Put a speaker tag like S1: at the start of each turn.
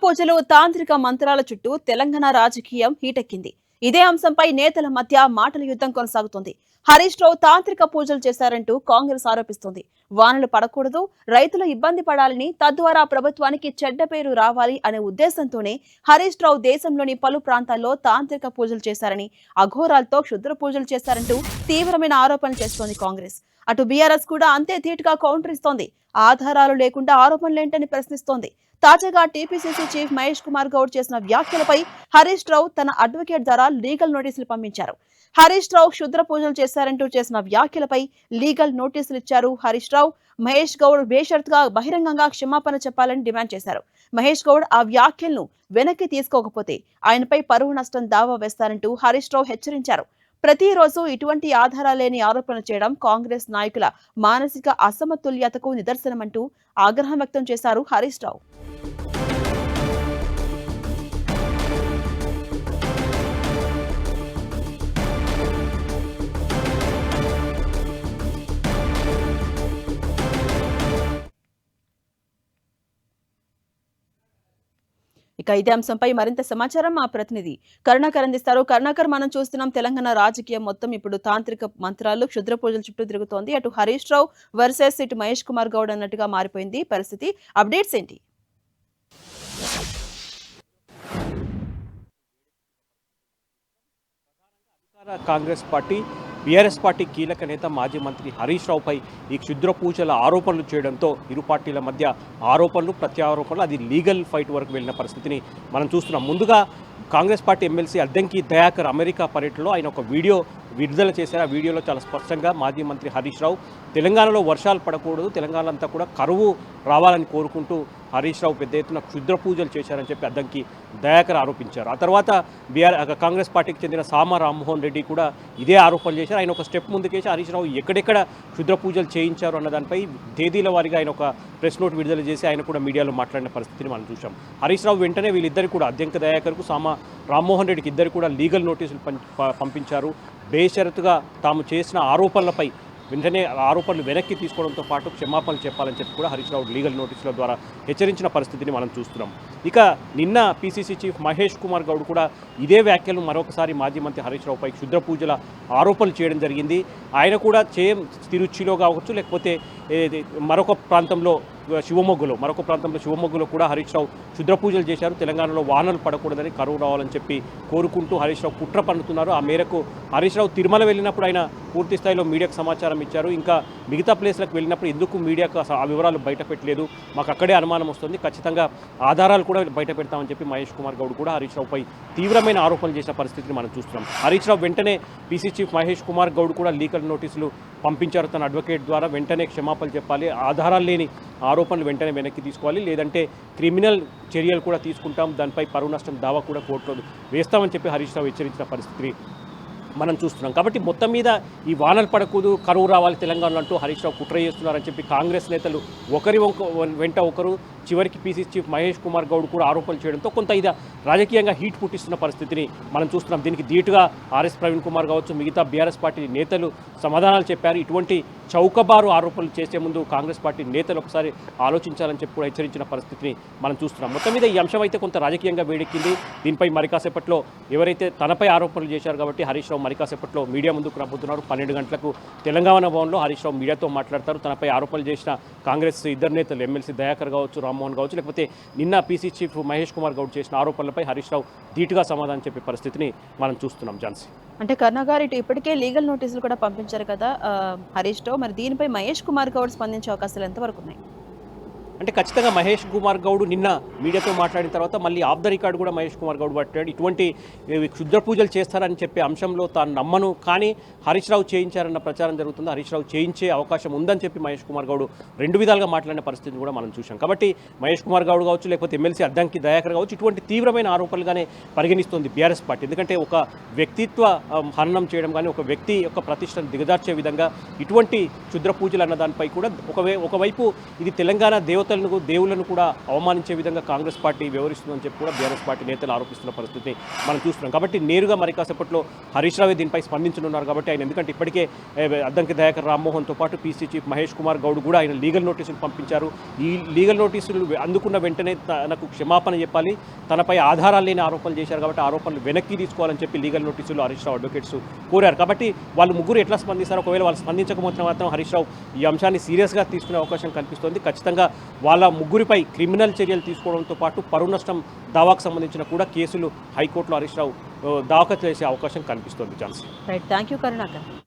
S1: పూజలు తాంత్రిక మంత్రాల చుట్టూ తెలంగాణ రాజకీయం హీటెక్కింది. ఇదే అంశంపై నేతల మధ్య మాటల యుద్ధం కొనసాగుతోంది. హరీష్ రావు తాంత్రిక పూజలు చేశారంటూ కాంగ్రెస్ ఆరోపిస్తోంది. వానలు పడకూడదు, రైతులు ఇబ్బంది పడాలని, తద్వారా ప్రభుత్వానికి చెడ్డ పేరు రావాలి అనే ఉద్దేశంతోనే హరీష్ రావు దేశంలోని పలు ప్రాంతాల్లో తాంత్రిక పూజలు చేశారని, అఘోరాలతో క్షుద్ర పూజలు చేశారంటూ తీవ్రమైన ఆరోపణలు చేస్తోంది కాంగ్రెస్. అటు బీఆర్ఎస్ కూడా అంతే ధీటుగా కౌంటర్ ఇస్తోంది. ఆధారాలు లేకుండా ఆరోపణలేంటని ప్రశ్నిస్తోంది. తాజాగా టీపీసీసీ చీఫ్ మహేష్ కుమార్ గౌడ్ చేసిన వ్యాఖ్యలపై హరీష్ రావు తన అడ్వకేట్ ద్వారా లీగల్ నోటీసులు పంపించారు. హరీష్ రావు క్షుద్ర పూజలు చేశారంటూ చేసిన వ్యాఖ్యలపై లీగల్ నోటీసులు ఇచ్చారు హరీష్ రావు. మహేష్ గౌడ్ బేషరతుగా బహిరంగంగా క్షమాపణ చెప్పాలని డిమాండ్ చేశారు. మహేష్ గౌడ్ ఆ వ్యాఖ్యలను వెనక్కి తీసుకోకపోతే ఆయనపై పరువు నష్టం దావా వేస్తారంటూ హరీష్ రావు హెచ్చరించారు. ప్రతిరోజు ఇటువంటి ఆధారాలేని ఆరోపణలు చేయడం కాంగ్రెస్ నాయకుల మానసిక అసమతుల్యతకు నిదర్శనమంటూ ఆగ్రహం వ్యక్తం చేశారు హరీష్ రావు. ఇక ఇదే అంశంపై మరింత సమాచారం మా ప్రతినిధి కరుణాకర్ అందిస్తారు. కరుణాకర్, మనం చూస్తున్నాం తెలంగాణ రాజకీయం మొత్తం ఇప్పుడు తాంత్రిక మంత్రాలు, క్షుద్ర పూజల చుట్టూ తిరుగుతోంది. అటు హరీష్ రావు వర్సెస్ ఇటు మహేష్ కుమార్ గౌడ్ అన్నట్టుగా మారిపోయింది పరిస్థితి. అప్డేట్స్ ఏంటి?
S2: కాంగ్రెస్ పార్టీ బీఆర్ఎస్ పార్టీ కీలక నేత మాజీ మంత్రి హరీష్ రావుపై ఈ క్షుద్ర పూజల ఆరోపణలు చేయడంతో ఇరు పార్టీల మధ్య ఆరోపణలు ప్రత్యారోపణలు అది లీగల్ ఫైట్ వరకు వెళ్ళిన పరిస్థితిని మనం చూస్తున్నాం. ముందుగా Congress party MLC Addanki Dayakar America పర్యటనలో ఆయన ఒక వీడియో విడుదల చేశారు. ఆ వీడియోలో చాలా స్పష్టంగా మాజీ మంత్రి హరీష్ రావు తెలంగాణలో వర్షాలు పడకూడదు, తెలంగాణ అంతా కూడా కరువు రావాలని కోరుకుంటూ హరీష్ రావు పెద్ద ఎత్తున క్షుద్ర పూజలు చేశారని చెప్పి అద్దంకి దయాకర్ ఆరోపించారు. ఆ తర్వాత కాంగ్రెస్ పార్టీకి చెందిన సామ రామ్మోహన్ రెడ్డి కూడా ఇదే ఆరోపణలు చేశారు. ఆయన ఒక స్టెప్ ముందుకేసి హరీష్ రావు ఎక్కడెక్కడ క్షుద్ర పూజలు చేయించారు అన్న దానిపై తేదీల వారీగా ఆయన ఒక ప్రెస్ నోట్ విడుదల చేసి ఆయన కూడా మీడియాలో మాట్లాడిన పరిస్థితిని మనం చూసాం. హరీష్ రావు వెంటనే వీళ్ళిద్దరు కూడా అద్దంకి దయాకర్కు సామ రామ్మోహన్ రెడ్డికి ఇద్దరు కూడా లీగల్ నోటీసులు పంపించారు. బేషరతుగా తాము చేసిన ఆరోపణలపై వెంటనే ఆరోపణలు వెనక్కి తీసుకోవడంతో పాటు క్షమాపణలు చెప్పాలని చెప్పి కూడా హరీష్ రావు లీగల్ నోటీసుల ద్వారా హెచ్చరించిన పరిస్థితిని మనం చూస్తున్నాం. ఇక నిన్న పీసీసీ చీఫ్ మహేష్ కుమార్ గౌడ్ కూడా ఇదే వ్యాఖ్యలు మరొకసారి మాజీ మంత్రి హరీష్ రావుపై క్షుద్ర పూజల ఆరోపణలు చేయడం జరిగింది. ఆయన కూడా తిరుచిలో కావచ్చు, లేకపోతే మరొక ప్రాంతంలో శివమొగ్గలో కూడా హరీష్ రావు క్షుద్ర పూజలు చేశారు. తెలంగాణలో వానలు పడకూడదని, కరువు రావాలని చెప్పి కోరుకుంటూ హరీష్ రావు కుట్ర పన్నుతున్నారు. ఆ మేరకు హరీష్ రావు తిరుమల వెళ్ళినప్పుడు ఆయన పూర్తి స్థాయిలో మీడియాకు సమాచారం ఇచ్చారు. ఇంకా మిగతా ప్లేస్లకు వెళ్ళినప్పుడు ఎందుకు మీడియాకు ఆ వివరాలు బయట పెట్టలేదు, మాకు అక్కడే అనుమానం వస్తుంది, ఖచ్చితంగా ఆధారాలు కూడా బయట పెడతామని చెప్పి మహేష్ కుమార్ గౌడ్ కూడా హరీష్ రావుపై తీవ్రమైన ఆరోపణలు చేసిన పరిస్థితిని మనం చూస్తున్నాం. హరీష్ రావు వెంటనే పీసీ చీఫ్ మహేష్ కుమార్ గౌడ్ కూడా లీగల్ నోటీసులు పంపించారు తన అడ్వకేట్ ద్వారా. వెంటనే క్షమాపణలు చెప్పాలి, ఆధారాలు లేని ఆరోపణలు వెంటనే వెనక్కి తీసుకోవాలి, లేదంటే క్రిమినల్ చర్యలు కూడా తీసుకుంటాం, దానిపై పరువు నష్టం దావా కూడా కోర్టులో వేస్తామని చెప్పి హరీష్ రావు హెచ్చరించిన పరిస్థితిని మనం చూస్తున్నాం. కాబట్టి మొత్తం మీద ఈ వానలు పడకూడదు, కరువు రావాలి తెలంగాణలో అంటూ హరీష్ రావు కుట్ర చేస్తున్నారని చెప్పి కాంగ్రెస్ నేతలు ఒకరి వెంట ఒకరు, చివరికి పీసీసీ చీఫ్ మహేష్ కుమార్ గౌడ్ కూడా ఆరోపణలు చేయడంతో కొంత ఇది రాజకీయంగా హీట్ పుట్టిస్తున్న పరిస్థితిని మనం చూస్తున్నాం. దీనికి ధీటుగా ఆర్ఎస్ ప్రవీణ్ కుమార్ కావచ్చు, మిగతా బీఆర్ఎస్ పార్టీ నేతలు సమాధానాలు చెప్పారు. ఇటువంటి చౌకబారు ఆరోపణలు చేసే ముందు కాంగ్రెస్ పార్టీ నేతలు ఒకసారి ఆలోచించాలని చెప్పి కూడా హెచ్చరించిన పరిస్థితిని మనం చూస్తున్నాం. మొత్తం మీద ఈ అంశం అయితే కొంత రాజకీయంగా వేడెక్కింది. దీనిపై మరి కాసేపట్లో ఎవరైతే తనపై ఆరోపణలు చేశారు కాబట్టి హరీష్ రావు మరి కాసేపట్లో మీడియా ముందుకు రాబోతున్నారు. 12 గంటలకు తెలంగాణ భవన్లో హరీష్ రావు మీడియాతో మాట్లాడతారు. తనపై ఆరోపణలు చేసిన కాంగ్రెస్ ఇద్దరు నేతలు ఎమ్మెల్సీ దయాకర్ కావచ్చు, రామ్మోహన్ కావచ్చు, లేకపోతే నిన్న పీసీ చీఫ్ మహేష్ కుమార్ గౌడ్ చేసిన ఆరోపణలపై హరీష్ రావు ధీటుగా సమాధానం చెప్పే పరిస్థితిని మనం చూస్తున్నాం. ఝాన్సీ,
S1: అంటే కరుణాగారు ఇటు ఇప్పటికే లీగల్ నోటీసులు కూడా పంపించారు కదా హరీష్ రావు, మరి దీనిపై మహేష్ కుమార్ గౌడ్ స్పందించే అవకాశాలు ఎంతవరకు ఉన్నాయి?
S2: అంటే ఖచ్చితంగా మహేష్ కుమార్ గౌడ్ నిన్న మీడియాతో మాట్లాడిన తర్వాత మళ్ళీ ఆఫ్ ద రికార్డు కూడా మహేష్ కుమార్ గౌడ్ పట్టాడు. ఇటువంటి క్షుద్ర పూజలు చేస్తారని చెప్పే అంశంలో తాను నమ్మను, కానీ హరీష్ రావు చేయించారన్న ప్రచారం జరుగుతుంది, హరీష్ రావు చేయించే అవకాశం ఉందని చెప్పి మహేష్ కుమార్ గౌడ్ రెండు విధాలుగా మాట్లాడిన పరిస్థితిని కూడా మనం చూసాం. కాబట్టి మహేష్ కుమార్ గౌడ్ కావచ్చు, లేకపోతే ఎమ్మెల్సీ అద్దంకి దయాకర్ కావచ్చు, ఇటువంటి తీవ్రమైన ఆరోపణలుగానే పరిగణిస్తుంది బీఆర్ఎస్ పార్టీ. ఎందుకంటే ఒక వ్యక్తిత్వ హననం చేయడం కానీ, ఒక వ్యక్తి యొక్క ప్రతిష్టను దిగజార్చే విధంగా ఇటువంటి క్షుద్ర పూజలు అన్న దానిపై కూడా ఒకవైపు ఇది తెలంగాణ దేవత దేవతలను దేవుళ్లను కూడా అవమానించే విధంగా కాంగ్రెస్ పార్టీ వ్యవహరిస్తుందని చెప్పి కూడా బీఆర్ఎస్ పార్టీ నేతలు ఆరోపిస్తున్న పరిస్థితిని మనం చూస్తున్నాం. కాబట్టి నేరుగా మరి కాసేపట్లో హరీష్ రావు దీనిపై స్పందించనున్నారు. కాబట్టి ఆయన ఎందుకంటే ఇప్పటికే అద్దంకి దయాకర్ రామ్మోహన్తో పాటు పీసీ చీఫ్ మహేష్ కుమార్ గౌడ్ కూడా ఆయన లీగల్ నోటీసులు పంపించారు. ఈ లీగల్ నోటీసులు అందుకున్న వెంటనే తనకు క్షమాపణ చెప్పాలి, తనపై ఆధారాలు లేని ఆరోపణలు చేశారు కాబట్టి ఆరోపణలు వెనక్కి తీసుకోవాలని చెప్పి లీగల్ నోటీసులు హరీష్ రావు అడ్వకేట్స్ కోరారు. కాబట్టి వాళ్ళు ముగ్గురు ఎట్లా స్పందిస్తారో, ఒకవేళ వాళ్ళు స్పందించకపోతే మాత్రం హరీష్ రావు ఈ అంశాన్ని సీరియస్గా తీసుకునే అవకాశం కనిపిస్తోంది. ఖచ్చితంగా వాళ్ళ ముగ్గురిపై క్రిమినల్ చర్యలు తీసుకోవడంతో పాటు పరువు నష్టం దావాకు సంబంధించిన కూడా కేసులు హైకోర్టులో హరీష్ రావు దాఖలు చేసే అవకాశం కనిపిస్తోంది. Chance.
S1: Right, thank you Karunakar.